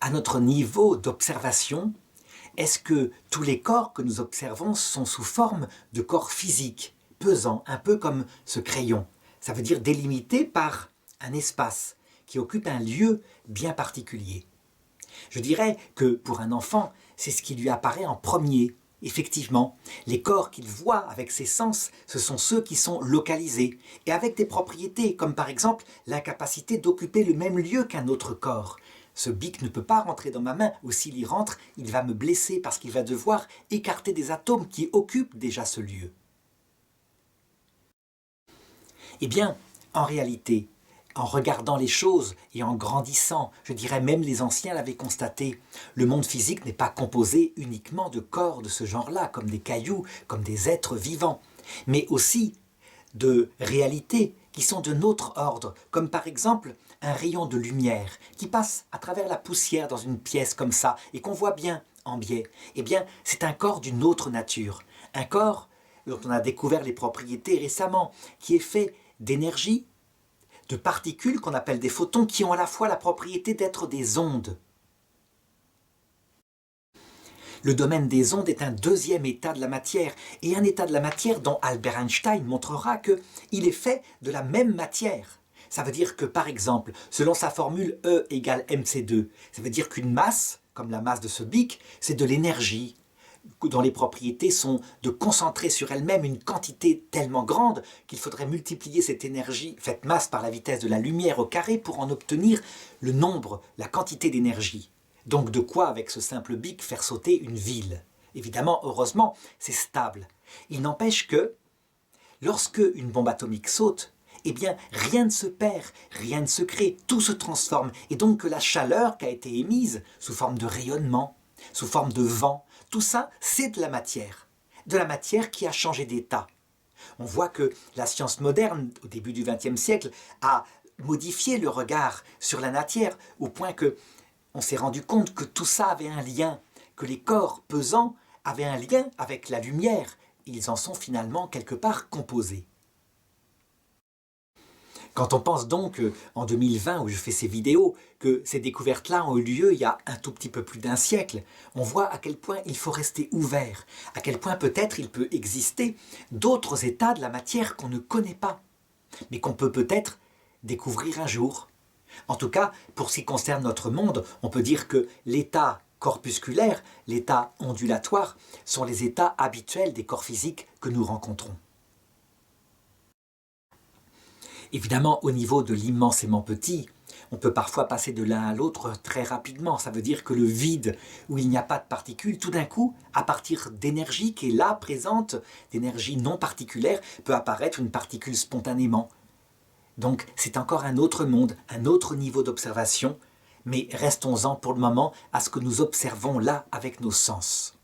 à notre niveau d'observation, est-ce que tous les corps que nous observons sont sous forme de corps physiques, pesants, un peu comme ce crayon? Ça veut dire délimité par un espace qui occupe un lieu bien particulier. Je dirais que pour un enfant, c'est ce qui lui apparaît en premier. Effectivement, les corps qu'il voit avec ses sens, ce sont ceux qui sont localisés et avec des propriétés, comme par exemple l'incapacité d'occuper le même lieu qu'un autre corps. Ce bic ne peut pas rentrer dans ma main, ou s'il y rentre, il va me blesser parce qu'il va devoir écarter des atomes qui occupent déjà ce lieu. Eh bien, en réalité, en regardant les choses et en grandissant, je dirais même les anciens l'avaient constaté, le monde physique n'est pas composé uniquement de corps de ce genre-là, comme des cailloux, comme des êtres vivants, mais aussi de réalités qui sont de notre ordre, comme par exemple un rayon de lumière qui passe à travers la poussière dans une pièce comme ça et qu'on voit bien en biais. Eh bien, c'est un corps d'une autre nature, un corps dont on a découvert les propriétés récemment, qui est fait d'énergie, de particules qu'on appelle des photons qui ont à la fois la propriété d'être des ondes. Le domaine des ondes est un deuxième état de la matière, et un état de la matière dont Albert Einstein montrera qu'il est fait de la même matière. Ça veut dire que, par exemple, selon sa formule E égale mc2, ça veut dire qu'une masse, comme la masse de ce bic, c'est de l'énergie, dont les propriétés sont de concentrer sur elle-même une quantité tellement grande qu'il faudrait multiplier cette énergie, faite masse par la vitesse de la lumière au carré pour en obtenir le nombre, la quantité d'énergie. Donc de quoi, avec ce simple bic, faire sauter une ville? Évidemment, heureusement, c'est stable. Il n'empêche que, lorsque une bombe atomique saute, eh bien, rien ne se perd, rien ne se crée, tout se transforme. Et donc que la chaleur qui a été émise, sous forme de rayonnement, sous forme de vent, tout ça, c'est de la matière qui a changé d'état. On voit que la science moderne, au début du XXe siècle, a modifié le regard sur la matière, au point que on s'est rendu compte que tout ça avait un lien, que les corps pesants avaient un lien avec la lumière. Ils en sont finalement quelque part composés. Quand on pense donc en 2020, où je fais ces vidéos, que ces découvertes-là ont eu lieu il y a un tout petit peu plus d'un siècle, on voit à quel point il faut rester ouvert, à quel point peut-être il peut exister d'autres états de la matière qu'on ne connaît pas, mais qu'on peut peut-être découvrir un jour. En tout cas, pour ce qui concerne notre monde, on peut dire que l'état corpusculaire, l'état ondulatoire, sont les états habituels des corps physiques que nous rencontrons. Évidemment, au niveau de l'immensément petit, on peut parfois passer de l'un à l'autre très rapidement. Ça veut dire que le vide, où il n'y a pas de particules, tout d'un coup, à partir d'énergie qui est là, présente, d'énergie non particulière, peut apparaître une particule spontanément. Donc c'est encore un autre monde, un autre niveau d'observation, mais restons-en pour le moment à ce que nous observons là avec nos sens.